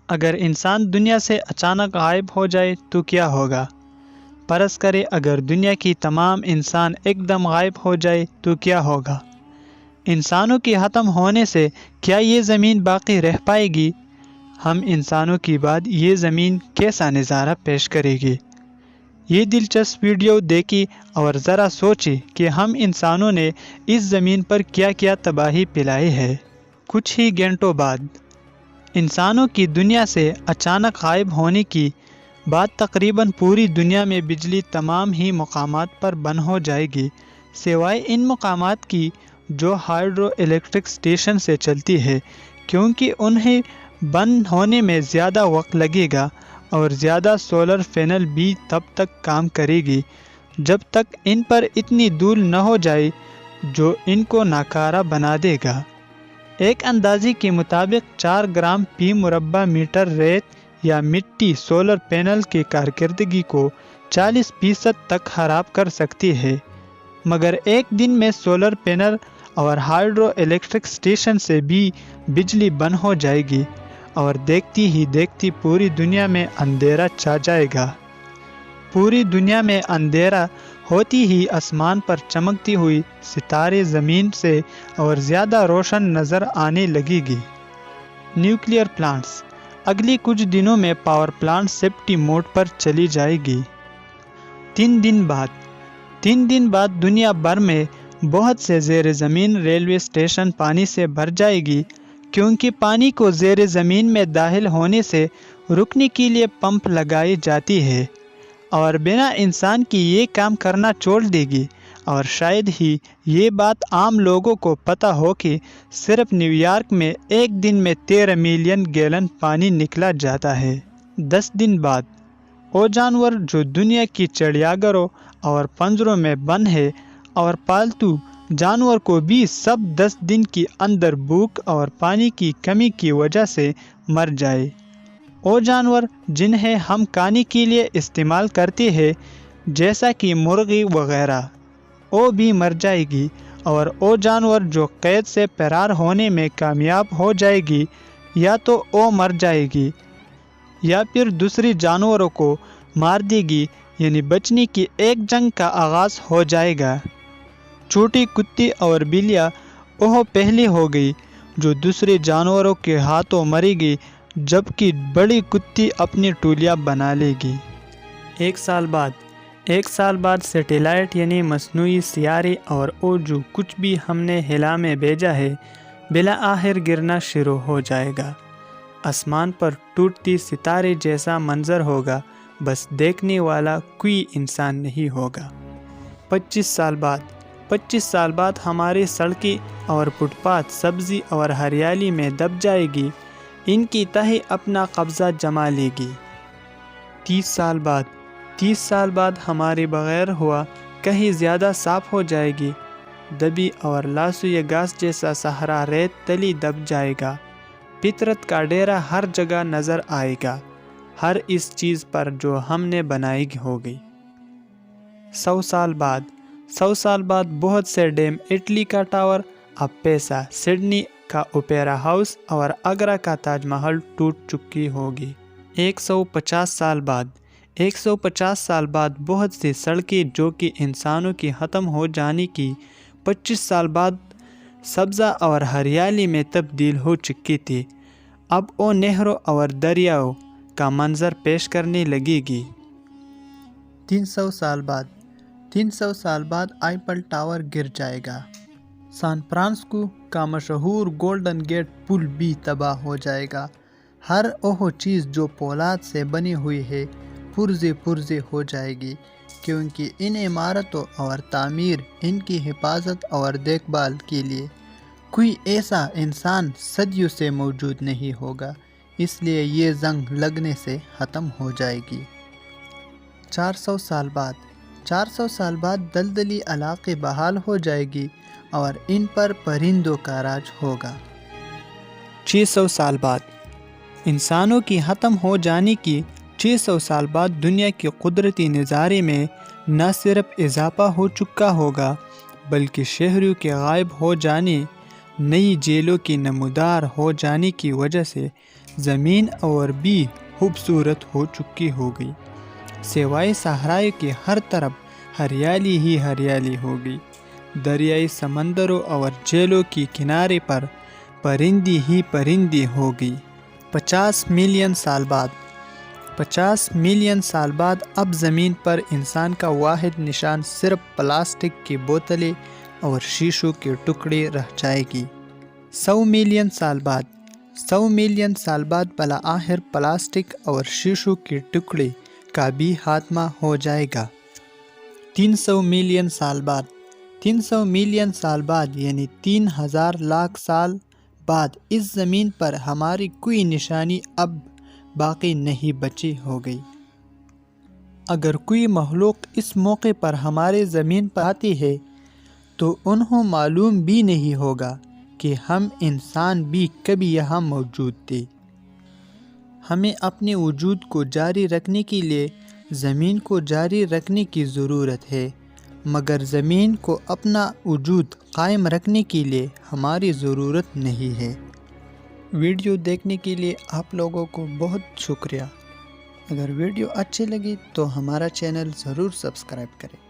اگر انسان دنیا سے اچانک غائب ہو جائے تو کیا ہوگا؟ فرض کرے اگر دنیا کی تمام انسان ایک دم غائب ہو جائے تو کیا ہوگا؟ انسانوں کے ختم ہونے سے کیا یہ زمین باقی رہ پائے گی؟ ہم انسانوں کے بعد یہ زمین کیسا نظارہ پیش کرے گی؟ یہ دلچسپ ویڈیو دیکھی اور ذرا سوچی کہ ہم انسانوں نے اس زمین پر کیا کیا تباہی پھیلائی ہے۔ کچھ ہی گھنٹوں بعد انسانوں کی دنیا سے اچانک غائب ہونے کی بعد تقریباً پوری دنیا میں بجلی تمام ہی مقامات پر بند ہو جائے گی، سوائے ان مقامات کی جو ہائیڈرو الیکٹرک اسٹیشن سے چلتی ہے، کیونکہ انہیں بند ہونے میں زیادہ وقت لگے گا اور زیادہ سولر پینل بھی تب تک کام کرے گی جب تک ان پر اتنی دھول نہ ہو جائے جو ان کو ناکارہ بنا دے گا۔ ایک اندازے کے مطابق 4 گرام فی مربع میٹر ریت یا مٹی سولر پینل کی کارکردگی کو 40% تک خراب کر سکتی ہے، مگر ایک دن میں سولر پینل اور ہائیڈرو الیکٹرک اسٹیشن سے بھی بجلی بند ہو جائے گی اور دیکھتی ہی دیکھتی پوری دنیا میں اندھیرا چھا جائے گا۔ پوری دنیا میں اندھیرا ہوتی ہی آسمان پر چمکتی ہوئی ستارے زمین سے اور زیادہ روشن نظر آنے لگے گی۔ نیوکلیئر پلانٹس اگلی کچھ دنوں میں پاور پلانٹ سیفٹی موڈ پر چلی جائے گی۔ 3 دن بعد دنیا بھر میں بہت سے زیر زمین ریلوے اسٹیشن پانی سے بھر جائے گی، کیونکہ پانی کو زیر زمین میں داخل ہونے سے روکنے کے لیے پمپ لگائی جاتی ہے اور بنا انسان کی یہ کام کرنا چھوڑ دے گی۔ اور شاید ہی یہ بات عام لوگوں کو پتہ ہو کہ صرف نیو یارک میں ایک دن میں 13 ملین گیلن پانی نکلا جاتا ہے۔ 10 دن بعد وہ جانور جو دنیا کی چڑیا گھروں اور پنجروں میں بند ہے اور پالتو جانور کو بھی سب 10 دن کے اندر بھوک اور پانی کی کمی کی وجہ سے مر جائے۔ وہ جانور جنہیں ہم کھانے کے لیے استعمال کرتے ہیں جیسا کہ مرغی وغیرہ، وہ بھی مر جائے گی، اور وہ جانور جو قید سے فرار ہونے میں کامیاب ہو جائے گی یا تو وہ مر جائے گی یا پھر دوسری جانوروں کو مار دے گی، یعنی بچنے کی ایک جنگ کا آغاز ہو جائے گا۔ چھوٹی کتی اور بلیاں وہ پہلی ہو گئی جو دوسرے جانوروں کے ہاتھوں مرے گی، جبکہ بڑی کتی اپنی ٹولیاں بنا لے گی۔ 1 سال بعد سیٹلائٹ یعنی مصنوعی سیارے اور وہ جو کچھ بھی ہم نے خلا میں بھیجا ہے بالآخر گرنا شروع ہو جائے گا۔ آسمان پر ٹوٹتی ستارے جیسا منظر ہوگا، بس دیکھنے والا کوئی انسان نہیں ہوگا۔ 25 سال بعد ہماری سڑکیں اور فٹ پاتھ سبزی اور ہریالی میں دب جائے گی، ان کی تہ اپنا قبضہ جما لے گی۔ 30 سال بعد ہمارے بغیر ہوا کہیں زیادہ صاف ہو جائے گی، دبی اور لاسوئی گھاس جیسا صحرا ریت تلی دب جائے گا، فطرت کا ڈیرا ہر جگہ نظر آئے گا، ہر اس چیز پر جو ہم نے بنائی ہوگی۔ 100 سال بعد بہت سے ڈیم، اٹلی کا ٹاور اب پیسہ، سڈنی کا اوپیرا ہاؤس اور آگرہ کا تاج محل ٹوٹ چکی ہوگی۔ 150 سال بعد بہت سی سڑکیں جو کہ انسانوں کی ختم ہو جانے کی 25 سال بعد سبزہ اور ہریالی میں تبدیل ہو چکی تھی، اب وہ نہروں اور دریاؤں کا منظر پیش کرنے لگے گی۔ 300 سال بعد آئیفل ٹاور گر جائے گا۔ سان فرانسسکو کا مشہور گولڈن گیٹ پل بھی تباہ ہو جائے گا۔ ہر وہ چیز جو پولاد سے بنی ہوئی ہے پرزے ہو جائے گی، کیونکہ ان عمارتوں اور تعمیر، ان کی حفاظت اور دیکھ بھال کے لیے کوئی ایسا انسان صدیوں سے موجود نہیں ہوگا، اس لیے یہ زنگ لگنے سے ختم ہو جائے گی۔ 400 سال بعد دلدلی علاقے بحال ہو جائے گی اور ان پر پرندوں کا راج ہوگا۔ 600 سال بعد انسانوں کی ختم ہو جانے کی 600 سال بعد دنیا کے قدرتی نظارے میں نہ صرف اضافہ ہو چکا ہوگا، بلکہ شہریوں کے غائب ہو جانے، نئی جیلوں کی نمودار ہو جانے کی وجہ سے زمین اور بھی خوبصورت ہو چکی ہوگی، سوائے صحرائے کے ہر طرف ہریالی ہی ہریالی ہوگی، دریائی سمندروں اور جھیلوں کی کنارے پر پرندی ہی پرندی ہوگی۔ 50 ملین سال بعد اب زمین پر انسان کا واحد نشان صرف پلاسٹک کی بوتلیں اور شیشوں کے ٹکڑے رہ جائے گی۔ 100 ملین سال بعد بالآخر پلاسٹک اور شیشوں کے ٹکڑے کا بھی خاتمہ ہو جائے گا۔ 300 ملین سال بعد یعنی 3000 لاکھ سال بعد اس زمین پر ہماری کوئی نشانی اب باقی نہیں بچی ہوگی۔ اگر کوئی مخلوق اس موقع پر ہمارے زمین پر آتی ہے تو انہیں معلوم بھی نہیں ہوگا کہ ہم انسان بھی کبھی یہاں موجود تھے۔ ہمیں اپنے وجود کو جاری رکھنے کے لیے زمین کو جاری رکھنے کی ضرورت ہے، مگر زمین کو اپنا وجود قائم رکھنے کے لیے ہماری ضرورت نہیں ہے۔ ویڈیو دیکھنے کے لیے آپ لوگوں کو بہت شکریہ۔ اگر ویڈیو اچھی لگی تو ہمارا چینل ضرور سبسکرائب کریں۔